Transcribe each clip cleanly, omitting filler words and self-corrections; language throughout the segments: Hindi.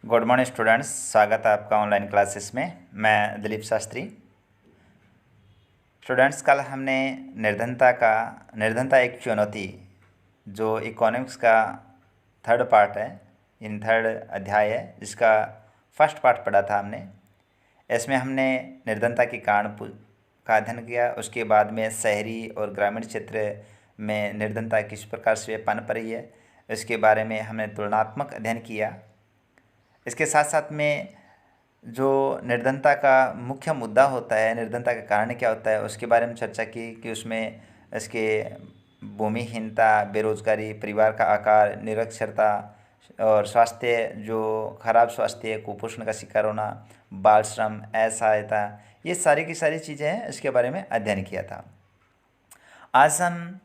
गुड मॉर्निंग स्टूडेंट्स, स्वागत है आपका ऑनलाइन क्लासेस में। मैं दिलीप शास्त्री। स्टूडेंट्स, कल हमने निर्धनता एक चुनौती जो इकोनॉमिक्स का थर्ड पार्ट है, इन थर्ड अध्याय है, जिसका फर्स्ट पार्ट पढ़ा था हमने। इसमें हमने निर्धनता के कारण का अध्ययन किया। उसके बाद में शहरी और ग्रामीण क्षेत्र में निर्धनता किस प्रकार से पनप रही है, इसके बारे में हमने तुलनात्मक अध्ययन किया। इसके साथ साथ में जो निर्धनता का मुख्य मुद्दा होता है, निर्धनता का कारण क्या होता है, उसके बारे में चर्चा की कि उसमें इसके भूमिहीनता, बेरोजगारी, परिवार का आकार, निरक्षरता और स्वास्थ्य, जो खराब स्वास्थ्य, कुपोषण का शिकार होना, बाल श्रम, असहायता, ये सारी की सारी चीज़ें हैं, इसके बारे में अध्ययन किया था। आज हम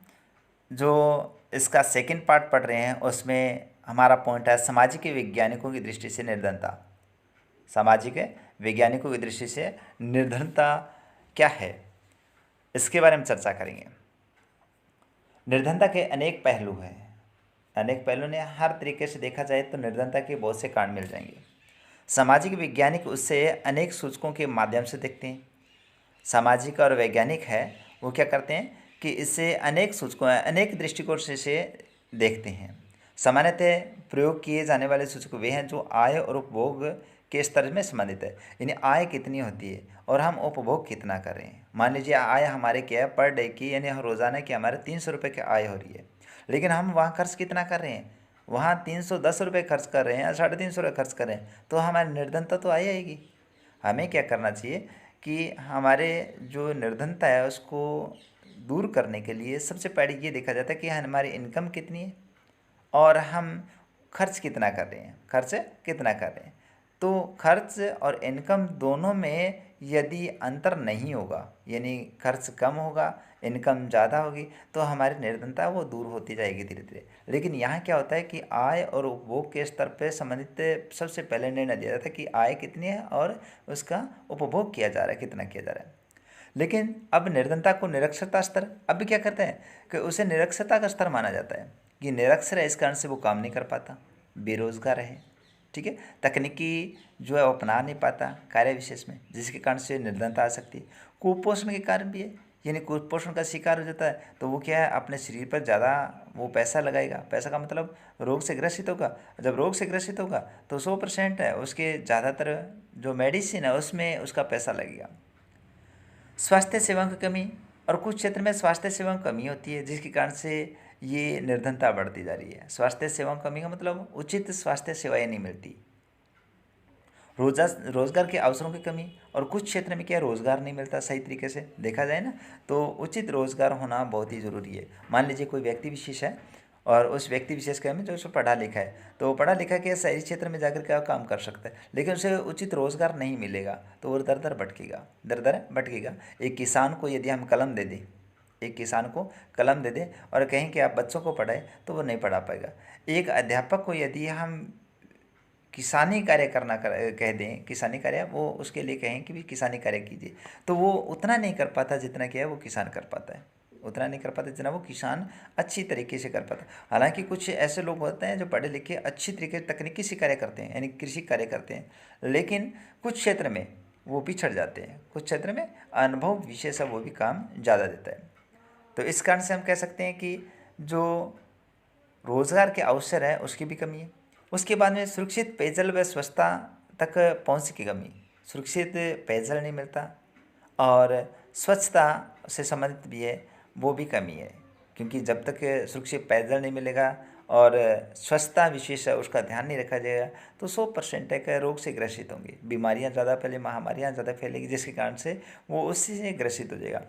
जो इसका सेकंड पार्ट पढ़ रहे हैं, उसमें हमारा पॉइंट है सामाजिक वैज्ञानिकों की दृष्टि से निर्धनता। सामाजिक वैज्ञानिकों की दृष्टि से निर्धनता क्या है, इसके बारे में चर्चा करेंगे। निर्धनता के अनेक पहलू हैं। अनेक पहलू ने हर तरीके से देखा जाए तो निर्धनता के बहुत से कारण मिल जाएंगे। सामाजिक वैज्ञानिक उससे अनेक सूचकों के माध्यम से देखते हैं। सामाजिक और वैज्ञानिक है वो क्या करते हैं कि इससे अनेक सूचकों, अनेक दृष्टिकोण से देखते हैं। सामान्यतः प्रयोग किए जाने वाले सूचक वे हैं जो आय और उपभोग के स्तर में संबंधित है, यानी आय कितनी होती है और हम उपभोग कितना कर रहे हैं। मान लीजिए आय हमारे क्या है, पर डे की, यानी रोज़ाना की हमारे 300 रुपये की आय हो रही है, लेकिन हम वहाँ खर्च कितना कर रहे हैं, वहाँ 310 रुपये खर्च कर रहे हैं या 350 रुपये खर्च कर रहे हैं, तो हमारी निर्धनता तो आएगी। हमें क्या करना चाहिए कि हमारे जो निर्धनता है उसको दूर करने के लिए सबसे पहले ये देखा जाता है कि हमारी इनकम कितनी है और हम खर्च कितना कर रहे हैं, खर्च कितना कर रहे हैं। तो खर्च और इनकम दोनों में यदि अंतर नहीं होगा, यानी खर्च कम होगा, इनकम ज़्यादा होगी, तो हमारी निर्धनता वो दूर होती जाएगी धीरे धीरे। लेकिन यहाँ क्या होता है कि आय और उपभोग के स्तर पर संबंधित सबसे पहले निर्णय दिया जाता है कि आय कितनी है और उसका उपभोग किया जा रहा है, कितना किया जा रहा है। लेकिन अब निर्धनता को निरक्षरता स्तर, अब क्या करते हैं कि उसे निरक्षरता का स्तर माना जाता है कि निरक्षर है, इस कारण से वो काम नहीं कर पाता, बेरोजगार है, ठीक है, तकनीकी जो है वो अपना नहीं पाता कार्य विशेष में, जिसके कारण से निर्धनता आ सकती है। कुपोषण के कारण भी है, यानी कुपोषण का शिकार हो जाता है तो वो क्या है, अपने शरीर पर ज़्यादा वो पैसा लगाएगा। पैसा का मतलब रोग से ग्रसित होगा। जब रोग से ग्रसित होगा तो 100% है उसके ज़्यादातर जो मेडिसिन है उसमें उसका पैसा लगेगा। स्वास्थ्य सेवाओं की कमी, और कुछ क्षेत्र में स्वास्थ्य सेवाओं की कमी होती है, जिसके कारण से ये निर्धनता बढ़ती जा रही है। स्वास्थ्य सेवाओं की कमी का मतलब उचित स्वास्थ्य सेवाएं नहीं मिलती। रोजगार के अवसरों की कमी, और कुछ क्षेत्र में क्या रोजगार नहीं मिलता सही तरीके से देखा जाए ना, तो उचित रोजगार होना बहुत ही ज़रूरी है। मान लीजिए कोई व्यक्ति विशेष है और उस व्यक्ति विशेष का में जो उसको पढ़ा लिखा है, तो वो पढ़ा लिखा के शहरी क्षेत्र में जाकर क्या काम कर सकता है, लेकिन उसे उचित रोजगार नहीं मिलेगा तो वो दर दर भटकेगा, दर दर भटकेगा। एक किसान को यदि हम कलम दे दें, एक किसान को कलम दे दें और कहें कि आप बच्चों को पढ़ाएं, तो वो नहीं पढ़ा पाएगा। एक अध्यापक को यदि हम किसानी कार्य करना कह दें, किसानी कार्य वो उसके लिए कहें कि भी किसानी कार्य कीजिए, तो वो उतना नहीं कर पाता जितना क्या है वो किसान कर पाता है, उतना नहीं कर पाता जितना वो किसान अच्छी तरीके से कर पाता। हालांकि कुछ ऐसे लोग होते हैं जो पढ़े लिखे अच्छी तरीके से तकनीकी से कार्य करते हैं, यानी कृषि कार्य करते हैं, लेकिन कुछ क्षेत्र में वो पिछड़ जाते हैं, कुछ क्षेत्र में अनुभव विशेष है वो भी काम ज़्यादा देता है। तो इस कारण से हम कह सकते हैं कि जो रोज़गार के अवसर है उसकी भी कमी है। उसके बाद में सुरक्षित पेयजल व स्वच्छता तक पहुंच की कमी, सुरक्षित पेयजल नहीं मिलता और स्वच्छता से संबंधित भी है वो भी कमी है, क्योंकि जब तक सुरक्षित पेयजल नहीं मिलेगा और स्वच्छता विशेष है उसका ध्यान नहीं रखा जाएगा तो 100% है कि रोग से ग्रसित होंगे, बीमारियां ज़्यादा फैले, महामारियां ज़्यादा फैलेगी, जिसके कारण से वो उसी से ग्रसित हो जाएगा।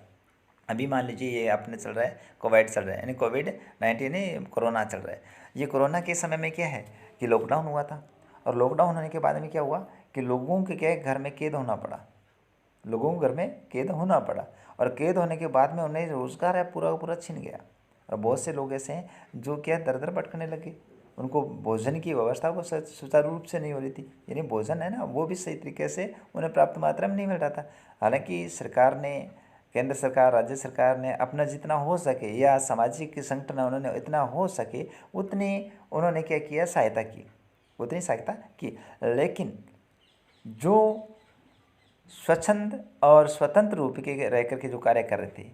अभी मान लीजिए ये अपने चल रहा है, कोविड चल रहा है, यानी कोविड-19 नहीं, कोरोना चल रहा है। ये कोरोना के समय में क्या है कि लॉकडाउन हुआ था, और लॉकडाउन होने के बाद में क्या हुआ कि लोगों के क्या है, घर में कैद होना पड़ा, लोगों को घर में कैद होना पड़ा, और कैद होने के बाद में उन्हें रोज़गार है पूरा का पूरा छिन गया। और बहुत से लोग ऐसे हैं जो क्या दर दर भटकने लगे, उनको भोजन की व्यवस्था वो सुचारू रूप से नहीं हो रही थी, यानी भोजन है ना वो भी सही तरीके से उन्हें प्राप्त मात्रा में नहीं मिल रहा था। हालांकि सरकार ने, केंद्र सरकार, राज्य सरकार ने अपना जितना हो सके, या सामाजिक संगठन उन्होंने इतना हो सके उतनी उन्होंने क्या किया, सहायता की। उतनी सहायता की। लेकिन जो स्वच्छंद और स्वतंत्र रूप के रह करके जो कार्य कर रहे थे,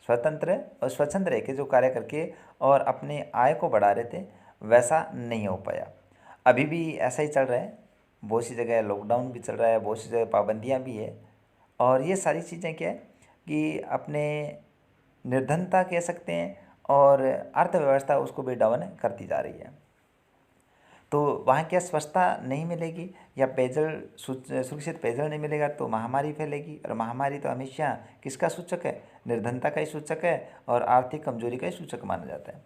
स्वतंत्र और स्वच्छंद रह के जो कार्य करके और अपने आय को बढ़ा रहे थे, वैसा नहीं हो पाया। अभी भी ऐसा ही चल रहा है, बहुत सी जगह लॉकडाउन भी चल रहा है, बहुत सी जगह पाबंदियाँ भी है। और ये सारी चीज़ें क्या है कि अपने निर्धनता कह सकते हैं और अर्थव्यवस्था उसको भी डाउन करती जा रही है। तो वहाँ क्या स्वच्छता नहीं मिलेगी या पेयजल सुरक्षित पेयजल नहीं मिलेगा तो महामारी फैलेगी, और महामारी तो हमेशा किसका सूचक है? निर्धनता का ही सूचक है और आर्थिक कमजोरी का ही सूचक माना जाता है।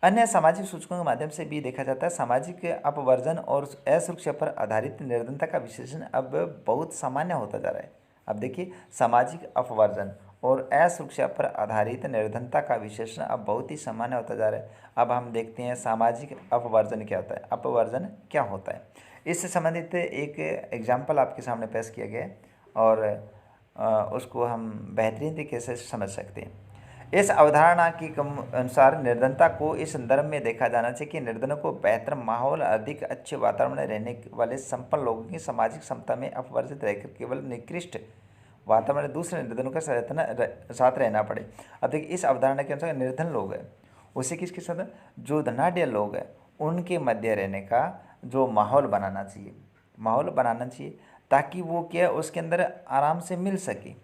अन्य सामाजिक सूचकों के माध्यम से भी देखा जाता है, सामाजिक अपवर्जन और असुरक्षा पर आधारित निर्धनता का विश्लेषण अब बहुत सामान्य होता जा रहा है। अब देखिए, सामाजिक अपवर्जन और असुरक्षा पर आधारित निर्धनता का विश्लेषण अब बहुत ही सामान्य होता जा रहा है। अब हम देखते हैं सामाजिक अपवर्जन क्या होता है, अपवर्जन क्या होता है। इससे संबंधित एक एग्जाम्पल आपके सामने पेश किया गया है और उसको हम बेहतरीन तरीके से समझ सकते हैं। इस अवधारणा की अनुसार निर्धनता को इस संदर्भ में देखा जाना चाहिए कि निर्धनों को बेहतर माहौल, अधिक अच्छे वातावरण में रहने वाले संपन्न लोगों की सामाजिक क्षमता में अपवर्जित रहकर केवल निकृष्ट वातावरण में दूसरे निर्धनों के साथ रहना पड़े। अब देखिए, इस अवधारणा के अनुसार निर्धन लोग हैं उसे किसके साथ, जो धनाढ्य लोग हैं उनके मध्य रहने का जो माहौल बनाना चाहिए, माहौल बनाना चाहिए ताकि वो क्या उसके अंदर आराम से मिल सके,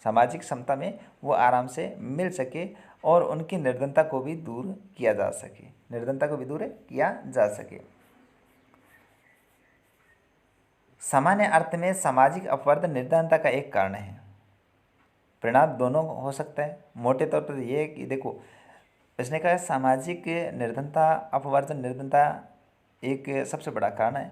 सामाजिक क्षमता में वो आराम से मिल सके और उनकी निर्धनता को भी दूर किया जा सके, निर्धनता को भी दूर किया जा सके। सामान्य अर्थ में सामाजिक अपवर्तन निर्धनता का एक कारण है। परिणाम दोनों हो सकता है। मोटे तौर पर ये है कि देखो, इसने कहा सामाजिक निर्धनता, अपवर्तन निर्धनता एक सबसे बड़ा कारण है।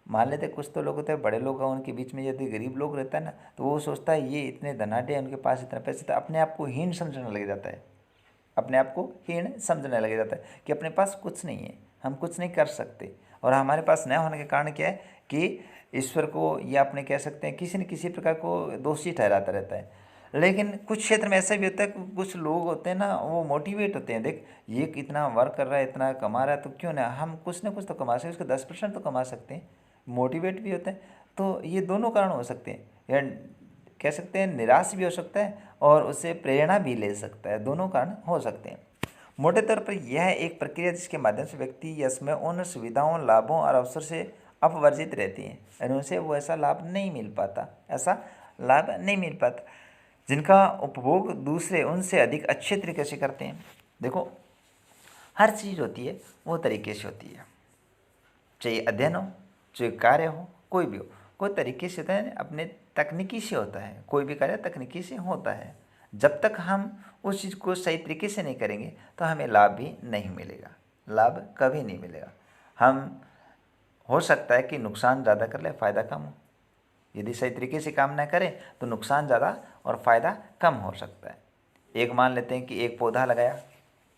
मान लेते कुछ तो लोग होते हैं, बड़े लोग हैं, उनके बीच में यदि गरीब लोग रहता है ना, तो वो सोचता है ये इतने धनाढ्य हैं, उनके पास इतना पैसे, तो अपने आप को हीन समझने लग जाता है, अपने आप को हीन समझने लग जाता है कि अपने पास कुछ नहीं है, हम कुछ नहीं कर सकते। और हमारे पास न होने के कारण क्या है कि ईश्वर को या अपने कह सकते हैं किसी न किसी प्रकार को दोषी ठहराता रहता है। लेकिन कुछ क्षेत्र में ऐसा भी होता है कि कुछ लोग होते हैं ना, वो मोटिवेट होते हैं, देख ये कितना वर्क कर रहा है, इतना कमा रहा है, तो क्यों ना हम कुछ ना कुछ तो कमा सकते, उसके 10% तो कमा सकते हैं, मोटिवेट भी होते हैं। तो ये दोनों कारण हो सकते हैं, या कह सकते हैं निराश भी हो सकता है और उससे प्रेरणा भी ले सकता है, दोनों कारण हो सकते हैं। मोटे तौर पर यह एक प्रक्रिया जिसके माध्यम से व्यक्ति या समय उन सुविधाओं, लाभों और अवसर से अपवर्जित रहती हैं, यानी उनसे वो ऐसा लाभ नहीं मिल पाता, ऐसा लाभ नहीं मिल पाता जिनका उपभोग दूसरे उनसे अधिक अच्छे तरीके से करते हैं। देखो, हर चीज़ होती है वो तरीके से होती है, चाहे अध्ययन हो, चाहे कार्य हो, कोई भी हो, कोई तरीके से होता है, अपने तकनीकी से होता है, कोई भी कार्य तकनीकी से होता है। जब तक हम उस चीज़ को सही तरीके से नहीं करेंगे तो हमें लाभ भी नहीं मिलेगा, लाभ कभी नहीं मिलेगा। हम हो सकता है कि नुकसान ज़्यादा कर ले, फ़ायदा कम हो। यदि सही तरीके से काम ना करें तो नुकसान ज़्यादा और फ़ायदा कम हो सकता है। एक मान लेते हैं कि एक पौधा लगाया,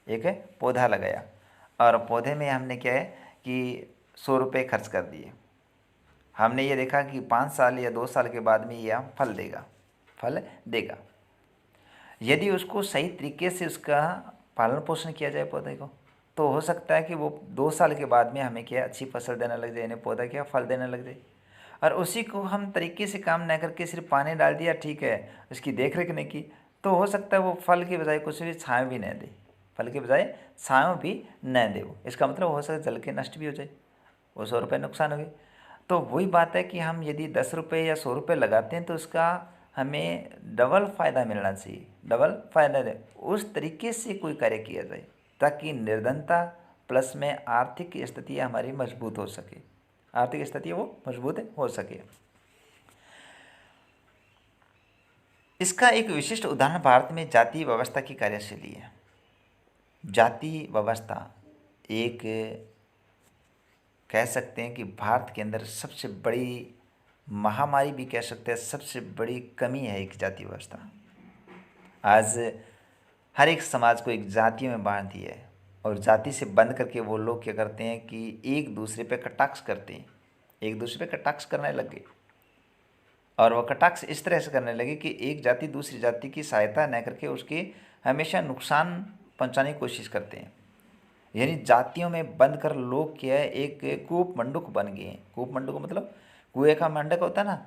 एक पौधा लगाया और पौधे में हमने क्या है कि 100 रुपये खर्च कर दिए। हमने ये देखा कि 5 साल या 2 साल के बाद में यह फल देगा, फल देगा। यदि उसको सही तरीके से उसका पालन पोषण किया जाए पौधे को, तो हो सकता है कि वो 2 साल के बाद में हमें क्या अच्छी फसल देने लग जाए, यानी पौधा क्या फल देने लग जाए। और उसी को हम तरीके से काम न करके सिर्फ पानी डाल दिया, ठीक है, उसकी देख रेख नहीं की, तो हो सकता है वो फल के बजाय कुछ भी छाँव भी न दे, फल के बजाय छाँव भी न दे। वो इसका मतलब हो सकता है जल के नष्ट भी हो जाए, वो 100 रुपये नुकसान हो गए। तो वही बात है कि हम यदि 10 रुपये या 100 रुपये लगाते हैं तो उसका हमें डबल फ़ायदा मिलना चाहिए, डबल फ़ायदा दे, उस तरीके से कोई कार्य किया जाए ताकि निर्धनता प्लस में आर्थिक स्थिति हमारी मजबूत हो सके, आर्थिक स्थिति वो मजबूत हो सके। इसका एक विशिष्ट उदाहरण भारत में जाति व्यवस्था की कार्यशैली है। जाति व्यवस्था एक कह सकते हैं कि भारत के अंदर सबसे बड़ी महामारी भी कह सकते हैं, सबसे बड़ी कमी है एक जाति व्यवस्था। आज हर एक समाज को एक जातियों में बांध दिया है और जाति से बंद करके वो लोग क्या करते हैं कि एक दूसरे पे कटाक्ष करते हैं, एक दूसरे पे कटाक्ष करने लगे। और वह कटाक्ष इस तरह से करने लगे कि एक जाति दूसरी जाति की सहायता न करके उसके हमेशा नुकसान पहुंचाने की कोशिश करते हैं। यानी जातियों में बंद कर लोग क्या है, एक कूप मंडूक बन गए हैं। कूप मंडूक मतलब कुएं का मंडक होता है ना,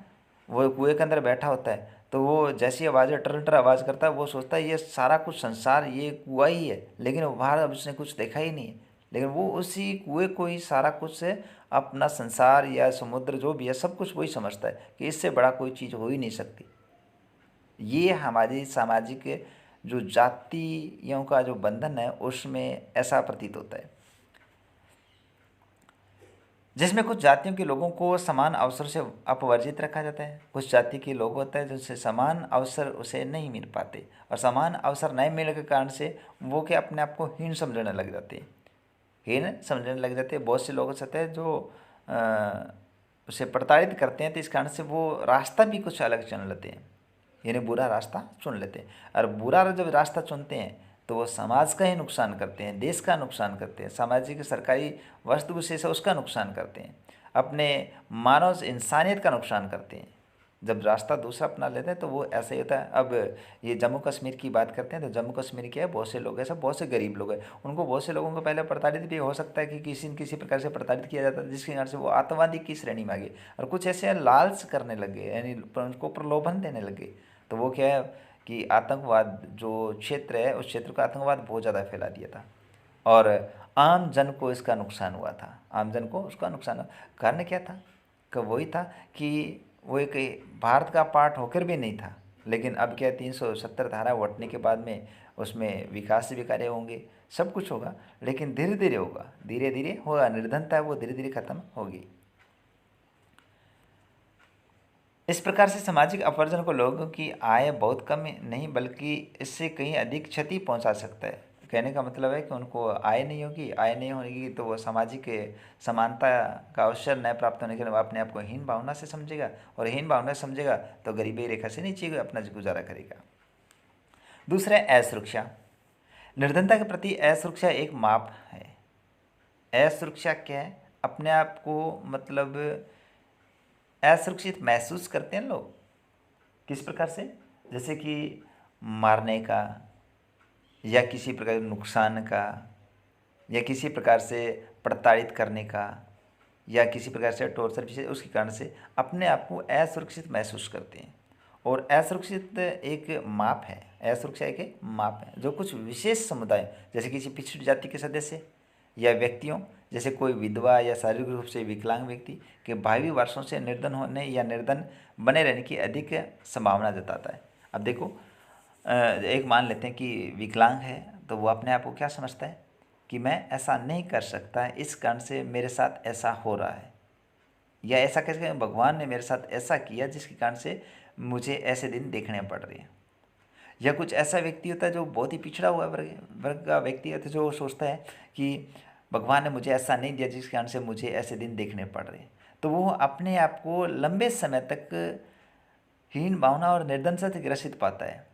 वो कुएं के अंदर बैठा होता है, तो वो जैसी आवाज़ टर टर आवाज़ करता है, वो सोचता है ये सारा कुछ संसार ये कुआं ही है, लेकिन वो बाहर अब उसने कुछ देखा ही नहीं है। लेकिन वो उसी कुएं को ही सारा कुछ से अपना संसार या समुद्र जो भी है सब कुछ वही समझता है कि इससे बड़ा कोई चीज़ हो ही नहीं सकती। ये हमारी सामाजिक जो जातियों का जो बंधन है उसमें ऐसा प्रतीत होता है, जिसमें कुछ जातियों के लोगों को समान अवसर से अपवर्जित रखा जाता है। कुछ जाति के लोग होते हैं जिनसे समान अवसर उसे नहीं मिल पाते, और समान अवसर नहीं मिलने के कारण से वो क्या अपने आप को हीन समझने लग जाते हैं। हीन समझने लग जाते हैं। बहुत से लोग होते हैं जो उसे प्रताड़ित करते हैं, तो इस कारण से वो रास्ता भी कुछ अलग चुन लेते हैं, यानी बुरा रास्ता चुन लेते हैं। और बुरा जब रास्ता चुनते हैं तो वो समाज का ही नुकसान करते हैं, देश का नुकसान करते हैं, सामाजिक सरकारी वस्तु विशेष है उसका नुकसान करते हैं, अपने मानव इंसानियत का नुकसान करते हैं। जब रास्ता दूसरा अपना लेते हैं तो वो ऐसा ही होता है। अब ये जम्मू कश्मीर की बात करते हैं तो जम्मू कश्मीर क्या है, बहुत से लोग हैं, सब बहुत से गरीब लोग हैं, उनको बहुत से लोगों को पहले प्रताड़ित भी हो सकता है कि किसी न किसी प्रकार से प्रताड़ित किया जाता है, जिसके कारण से वो आतंकवादी की श्रेणी में आ गए, और कुछ ऐसे लालच करने लगे, यानी उनको प्रलोभन देने लगे। तो वो क्या है कि आतंकवाद जो क्षेत्र है उस क्षेत्र का आतंकवाद बहुत ज़्यादा फैला दिया था, और आम जन को इसका नुकसान हुआ था। आम जन को उसका नुकसान हुआ। कारण क्या था कि वही था कि वो एक भारत का पार्ट होकर भी नहीं था, लेकिन अब क्या 370 धारा उठने के बाद में उसमें विकास भी कार्य होंगे, सब कुछ होगा, लेकिन धीरे धीरे होगा, धीरे धीरे होगा। निर्धनता है वो धीरे धीरे खत्म होगी। इस प्रकार से सामाजिक अपवर्जन को लोगों की आय बहुत कम नहीं बल्कि इससे कहीं अधिक क्षति पहुंचा सकता है। कहने का मतलब है कि उनको आय नहीं होगी, आय नहीं होगी तो वो सामाजिक समानता का अवसर न प्राप्त होने के लिए वो अपने आप को हीन भावना से समझेगा, और हीन भावना से समझेगा तो गरीबी रेखा से नीचे अपना गुजारा करेगा। दूसरा है असुरक्षा। निर्धनता के प्रति असुरक्षा एक माप है। असुरक्षा क्या है? अपने आप को मतलब असुरक्षित महसूस करते हैं लोग। किस प्रकार से? जैसे कि मारने का, या किसी प्रकार के नुकसान का, या किसी प्रकार से प्रताड़ित करने का, या किसी प्रकार से टॉर्चर पीछे उसके कारण से अपने आप को असुरक्षित महसूस करते हैं। और असुरक्षित एक माप है, असुरक्षा एक माप है जो कुछ विशेष समुदाय जैसे किसी पिछड़ी जाति के सदस्य या व्यक्तियों, जैसे कोई विधवा या शारीरिक रूप से विकलांग व्यक्ति के भावी वर्षों से निर्धन होने या निर्धन बने रहने की अधिक संभावना जताता है। अब देखो, एक मान लेते हैं कि विकलांग है, तो वो अपने आप को क्या समझता है कि मैं ऐसा नहीं कर सकता, इस कारण से मेरे साथ ऐसा हो रहा है, या ऐसा कैसे भगवान ने मेरे साथ ऐसा किया जिसके कारण से मुझे ऐसे दिन देखने पड़ रहे हैं। या कुछ ऐसा व्यक्ति होता है जो बहुत ही पिछड़ा हुआ वर्ग का व्यक्ति होता है, जो सोचता है कि भगवान ने मुझे ऐसा नहीं दिया जिसके कारण से मुझे ऐसे दिन देखने पड़ रहे हैं। तो वो अपने आप को लंबे समय तक हीन भावना और निर्धनता से ग्रसित पाता है।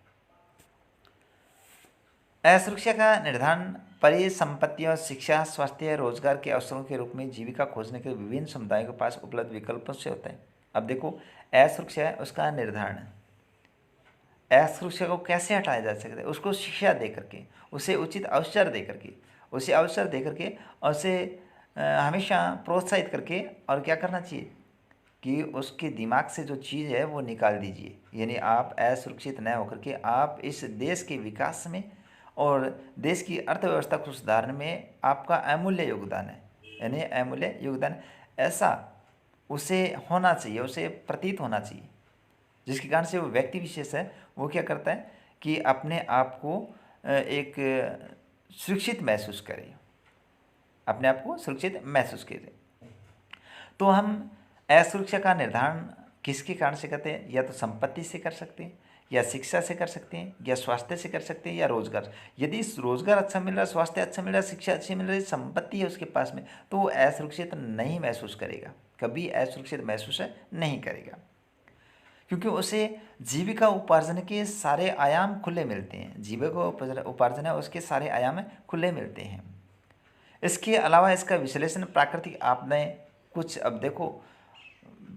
असुरक्षा का निर्धारण परिसंपत्तियों, शिक्षा, स्वास्थ्य, रोजगार के अवसरों के रूप में जीविका खोजने के विभिन्न समुदायों के पास उपलब्ध विकल्पों से होता है। अब देखो, असुरक्षा है उसका निर्धारण, असुरक्षा को कैसे हटाया जा सकता है? उसको शिक्षा दे करके, उसे उचित अवसर दे करके, उसे अवसर दे करके, और उसे हमेशा प्रोत्साहित करके, और क्या करना चाहिए कि उसके दिमाग से जो चीज़ है वो निकाल दीजिए। यानी आप असुरक्षित न होकर के आप इस देश के विकास में और देश की अर्थव्यवस्था को सुधारने में आपका अमूल्य योगदान है। यानी अमूल्य योगदान ऐसा उसे होना चाहिए, उसे प्रतीत होना चाहिए, जिसके कारण से वो व्यक्ति विशेष है वो क्या करता है कि अपने आप को एक सुरक्षित महसूस करे, अपने आप को सुरक्षित महसूस करे। तो हम असुरक्षा का निर्धारण किसके कारण से करते हैं? या तो संपत्ति से कर सकते हैं, या शिक्षा से कर सकते हैं, या स्वास्थ्य से कर सकते हैं, या रोजगार। यदि रोजगार अच्छा मिल रहा है, स्वास्थ्य अच्छा मिल रहा है, शिक्षा अच्छी मिल रही है, संपत्ति है उसके पास में, तो वो असुरक्षित नहीं महसूस करेगा, कभी असुरक्षित महसूस नहीं करेगा, क्योंकि उसे जीविका उपार्जन के सारे आयाम खुले मिलते हैं। जीविका उपार्जन है उसके सारे आयाम खुले मिलते हैं। इसके अलावा इसका विश्लेषण प्राकृतिक आपदाएं कुछ, अब देखो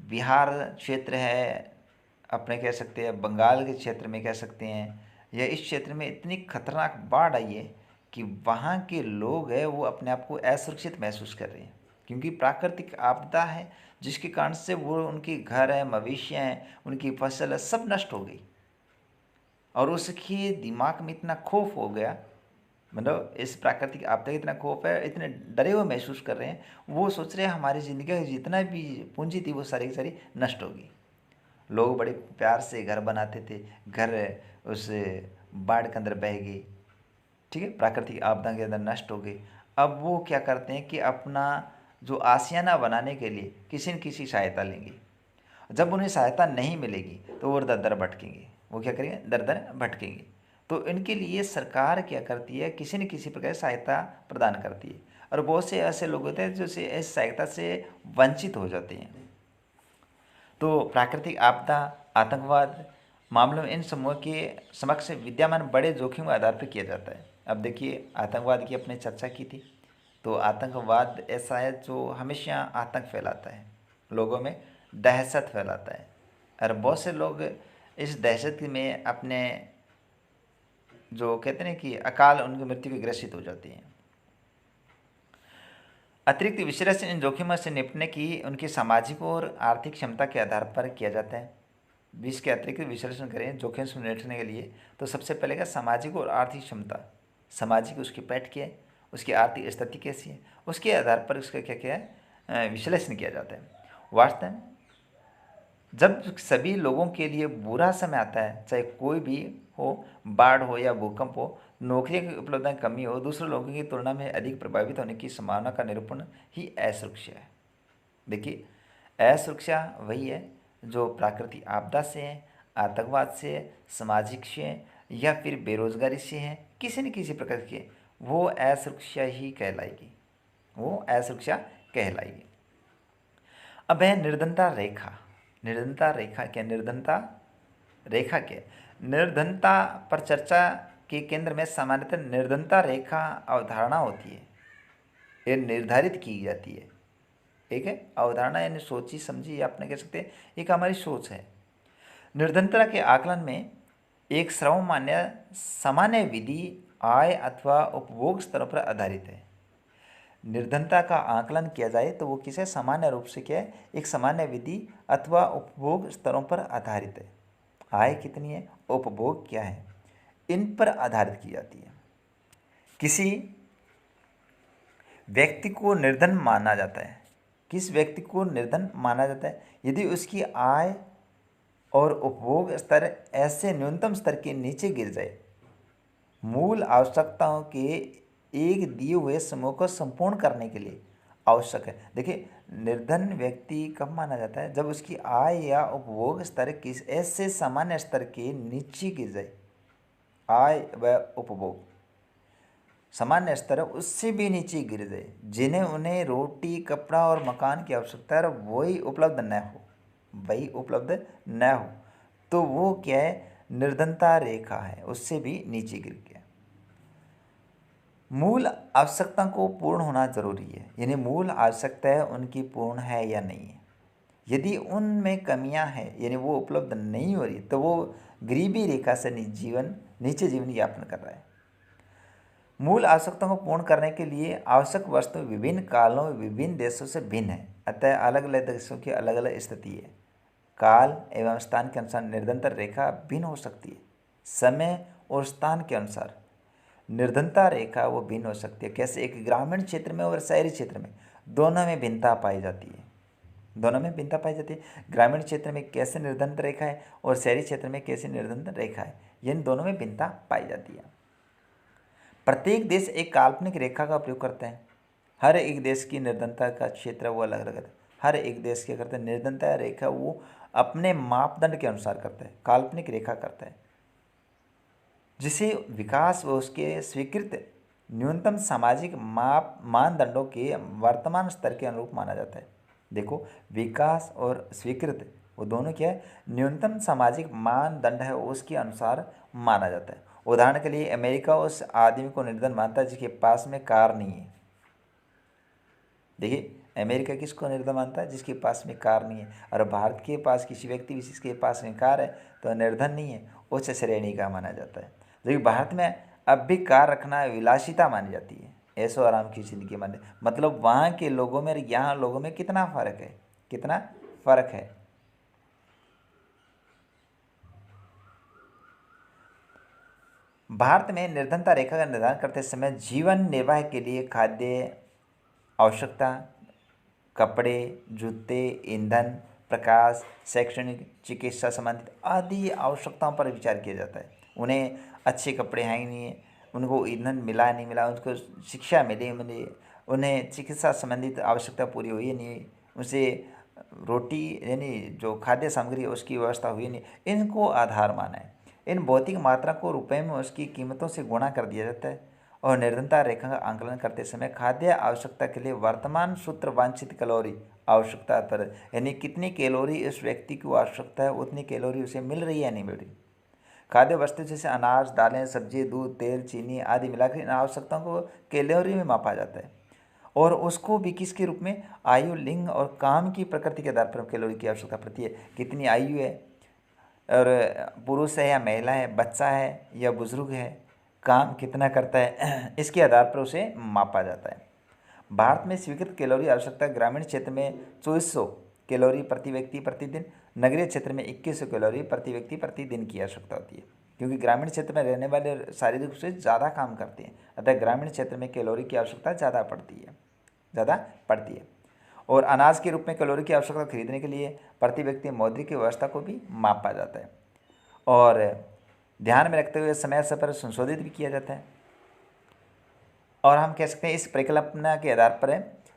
बिहार क्षेत्र है, अपने कह सकते हैं बंगाल के क्षेत्र में कह सकते हैं, या इस क्षेत्र में इतनी खतरनाक बाढ़ आई है कि वहाँ के लोग हैं वो अपने आप को असुरक्षित महसूस कर रहे हैं, क्योंकि प्राकृतिक आपदा है जिसके कारण से वो उनके घर हैं, मवेशी हैं, उनकी फसल है, सब नष्ट हो गई। और उसके दिमाग में इतना खौफ हो गया, मतलब इस प्राकृतिक आपदा का इतना खौफ है, इतने डरे हुए महसूस कर रहे हैं, वो सोच रहे हैं हमारी ज़िंदगी में जितना भी पूंजी थी वो सारी की सारी नष्ट होगी। लोग बड़े प्यार से घर बनाते थे, घर उस बाढ़ के अंदर बह गई, ठीक है, प्राकृतिक आपदा के अंदर नष्ट हो गई। अब वो क्या करते हैं कि अपना जो आशियाना बनाने के लिए किसी न किसी सहायता लेंगे। जब उन्हें सहायता नहीं मिलेगी तो वो दर दर भटकेंगे। वो क्या करेंगे? दर दर भटकेंगे। तो इनके लिए सरकार क्या करती है? किसी न किसी प्रकार की सहायता प्रदान करती है, और बहुत से ऐसे लोग होते हैं जो से इस सहायता से वंचित हो जाते हैं। तो प्राकृतिक आपदा, आतंकवाद मामलों में इन समूह के समक्ष विद्यमान बड़े जोखिम के आधार पर किया जाता है। अब देखिए, आतंकवाद की अपने चर्चा की थी, तो आतंकवाद ऐसा है जो हमेशा आतंक फैलाता है, लोगों में दहशत फैलाता है, और बहुत से लोग इस दहशत में अपने जो कहते हैं कि अकाल उनकी मृत्यु की ग्रसित हो जाती हैं। अतिरिक्त विश्लेषण इन जोखिमों से निपटने की उनकी सामाजिक और आर्थिक क्षमता के आधार पर किया जाता है। विश्व के अतिरिक्त विश्लेषण करें जोखिम से निपटने के लिए, तो सबसे पहले का सामाजिक और आर्थिक क्षमता। सामाजिक उसकी पैठ क्या है, उसकी आर्थिक स्थिति कैसी है, उसके आधार पर उसका क्या क्या है विश्लेषण किया जाता है। वास्तव में जब सभी लोगों के लिए बुरा समय आता है, चाहे कोई भी हो, बाढ़ हो या भूकंप हो, नौकरी की उपलब्धता की कमी हो, दूसरे लोगों की तुलना में अधिक प्रभावित होने की संभावना का निरूपण ही असुरक्षा है। देखिए, असुरक्षा वही है जो प्राकृतिक आपदा से है, आतंकवाद से है, सामाजिक से है, या फिर बेरोजगारी से है, किसी न किसी प्रकार की, वो असुरक्षा ही कहलाएगी, वो असुरक्षा कहलाएगी। अब है निर्धनता रेखा। निर्धनता रेखा क्या? निर्धनता रेखा क्या? निर्धनता पर चर्चा के केंद्र में सामान्यतः निर्धनता रेखा अवधारणा होती है, ये निर्धारित की जाती है। ठीक है, अवधारणा यानी सोची समझी, या अपने कह सकते हैं एक हमारी सोच है। निर्धनता के आकलन में एक सर्वमान्य सामान्य विधि आय अथवा उपभोग स्तरों पर आधारित है। निर्धनता का आकलन किया जाए तो वो किसे सामान्य रूप से क्या है? एक सामान्य विधि अथवा उपभोग स्तरों पर आधारित है। आय कितनी है, उपभोग क्या है, इन पर आधारित की जाती है। किसी व्यक्ति को निर्धन माना जाता है, किस व्यक्ति को निर्धन माना जाता है? यदि उसकी आय और उपभोग स्तर ऐसे न्यूनतम स्तर के नीचे गिर जाए, मूल आवश्यकताओं के एक दिए हुए समूह को संपूर्ण करने के लिए आवश्यक है। देखिए, निर्धन व्यक्ति कब माना जाता है? जब उसकी आय या उपभोग स्तर किस ऐसे सामान्य स्तर के नीचे गिर जाए, आय व उपभोग सामान्य स्तर है उससे भी नीचे गिर जाए, जिन्हें उन्हें रोटी, कपड़ा और मकान की आवश्यकता है, वही उपलब्ध न हो, वही उपलब्ध न हो, तो वो क्या है? निर्धनता रेखा है, उससे भी नीचे गिर गया। मूल आवश्यकता को पूर्ण होना जरूरी है, यानी मूल आवश्यकताएं उनकी पूर्ण है या नहीं है। यदि उनमें कमियां हैं, यानी वो उपलब्ध नहीं हो रही, तो वो गरीबी रेखा से नीचे जीवन यापन कर रहा है। मूल आवश्यकताओं को पूर्ण करने के लिए आवश्यक वस्तु विभिन्न कालों में विभिन्न देशों से भिन्न है, अतः अलग अलग देशों की अलग अलग स्थिति है। काल एवं स्थान के अनुसार निर्धनता रेखा भिन्न हो सकती है, समय और स्थान के अनुसार निर्धनता रेखा वो भिन्न हो सकती है। कैसे? एक ग्रामीण क्षेत्र में और शहरी क्षेत्र में दोनों में भिन्नता पाई जाती है, दोनों में भिन्नता पाई जाती है। ग्रामीण क्षेत्र में कैसे निर्धनता रेखा है और शहरी क्षेत्र में कैसे निर्धनता रेखा है, इन दोनों में भिन्नता पाई जाती है। प्रत्येक देश एक काल्पनिक रेखा का उपयोग करते हैं। हर एक देश की निर्धनता का क्षेत्र वो अलग अलग है। हर एक देश क्या करते हैं? निर्धनता रेखा वो अपने मापदंड के अनुसार करता है, काल्पनिक रेखा करता है, जिसे विकास व उसके स्वीकृत न्यूनतम सामाजिक मानदंडों के वर्तमान स्तर के अनुरूप माना जाता है। देखो, विकास और स्वीकृत वो दोनों क्या है? न्यूनतम सामाजिक मानदंड है, उसके अनुसार माना जाता है। उदाहरण के लिए अमेरिका उस आदमी को निर्धन मानता है जिसके पास में कार नहीं है। देखिए, अमेरिका किसको निर्धन मानता है? जिसके पास में कार नहीं है। और भारत के पास किसी व्यक्ति विशेष के पास में कार है तो निर्धन नहीं है, उच्च श्रेणी का माना जाता है। देखिए, भारत में अब भी कार रखना विलासिता मानी जाती है, ऐशो आराम की जिंदगी माने। मतलब वहाँ के लोगों में और यहाँ लोगों में कितना फ़र्क है, कितना फ़र्क है। भारत में निर्धनता रेखा का निर्धारण करते समय जीवन निर्वाह के लिए खाद्य आवश्यकता, कपड़े, जूते, ईंधन, प्रकाश, शैक्षणिक, चिकित्सा संबंधित आदि आवश्यकताओं पर विचार किया जाता है। उन्हें अच्छे कपड़े हैं ही नहीं, उनको ईंधन मिला नहीं मिला, उनको शिक्षा मिली मिली, उन्हें चिकित्सा संबंधित आवश्यकता पूरी हुई नहीं, उसे रोटी यानी जो खाद्य सामग्री है उसकी व्यवस्था हुई नहीं, इनको आधार माना है। इन भौतिक मात्रा को रुपए में उसकी कीमतों से गुणा कर दिया जाता है और निर्धनता रेखा का आंकलन करते समय खाद्य आवश्यकता के लिए वर्तमान सूत्र वांछित कैलोरी आवश्यकता पर, यानी कितनी कैलोरी इस व्यक्ति को आवश्यकता है उतनी कैलोरी उसे मिल रही है या नहीं मिल रही। खाद्य वस्तु जैसे अनाज, दालें, सब्जी, दूध, तेल, चीनी आदि मिलाकर इन आवश्यकताओं को कैलोरी में मापा जाता है और उसको भी किसके रूप में, आयु, लिंग और काम की प्रकृति के आधार पर कैलोरी की आवश्यकता पड़ती है। कितनी आयु है और पुरुष है या महिला है, बच्चा है या बुजुर्ग है, काम कितना करता है, इसके आधार पर उसे मापा जाता है। भारत में स्वीकृत कैलोरी आवश्यकता ग्रामीण क्षेत्र में 2400 कैलोरी प्रति व्यक्ति प्रतिदिन, नगरीय क्षेत्र में 2100 कैलोरी प्रति व्यक्ति प्रतिदिन की आवश्यकता होती है, क्योंकि ग्रामीण क्षेत्र में रहने वाले शारीरिक रूप से ज़्यादा काम करते हैं, अतः ग्रामीण क्षेत्र में कैलोरी की आवश्यकता ज़्यादा पड़ती है। और अनाज के रूप में कैलोरी की आवश्यकता खरीदने के लिए प्रति व्यक्ति मौद्रिक की व्यवस्था को भी मापा जाता है और ध्यान में रखते हुए समय समय पर संशोधित भी किया जाता है। और हम कह सकते हैं इस परिकल्पना के आधार पर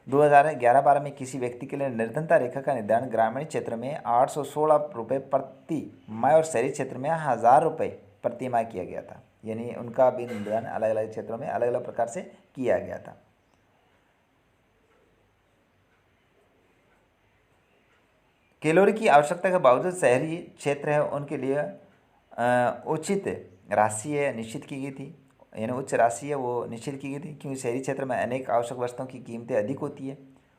2011-12 में किसी व्यक्ति के लिए निर्धनता रेखा का निर्धारण ग्रामीण क्षेत्र में 816 रुपये प्रति माह और शहरी क्षेत्र में 1000 रुपये प्रति माह किया गया था। यानी उनका भी निर्धारण अलग अलग क्षेत्रों में अलग अलग प्रकार से किया गया था। कैलोरी की आवश्यकता के बावजूद शहरी क्षेत्र है उनके लिए उचित राशि है निश्चित की गई थी, यानी उच्च राशि है वो निश्चित की गई थी, क्योंकि शहरी क्षेत्र में अनेक आवश्यक वस्तुओं की कीमतें अधिक होती है।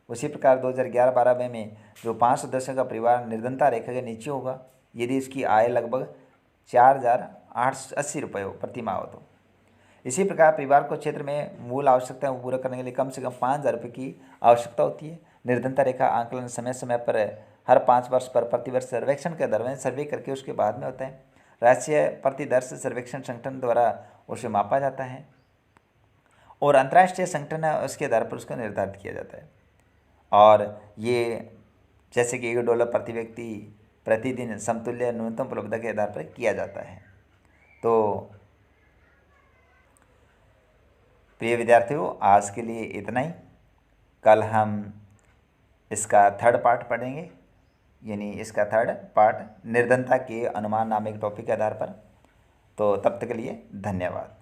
उसी प्रकार 2011-12 में जो 5 सदस्यों का परिवार निर्धनता रेखा के नीचे होगा यदि उसकी आय लगभग 4880 रुपये हो प्रति माह हो तो। इसी प्रकार परिवार को क्षेत्र में मूल आवश्यकताओं को पूरा करने के लिए कम से कम 5000 रुपये की आवश्यकता होती है। निर्धनता रेखा आंकलन समय समय पर हर 5 वर्ष पर प्रतिवर्ष सर्वेक्षण के दरमियान सर्वे करके उसके बाद में होता है। राष्ट्रीय प्रतिदर्श सर्वेक्षण संगठन द्वारा उसे मापा जाता है और अंतर्राष्ट्रीय संगठन है उसके आधार पर उसको निर्धारित किया जाता है। और ये जैसे कि $1 प्रति व्यक्ति प्रतिदिन समतुल्य न्यूनतम उपलब्धता के आधार पर किया जाता है। तो प्रिय विद्यार्थियों, आज के लिए इतना ही। कल हम इसका थर्ड पार्ट पढ़ेंगे, यानी इसका थर्ड पार्ट निर्धनता के अनुमान नाम एक टॉपिक के आधार पर। तो तब तक के लिए धन्यवाद।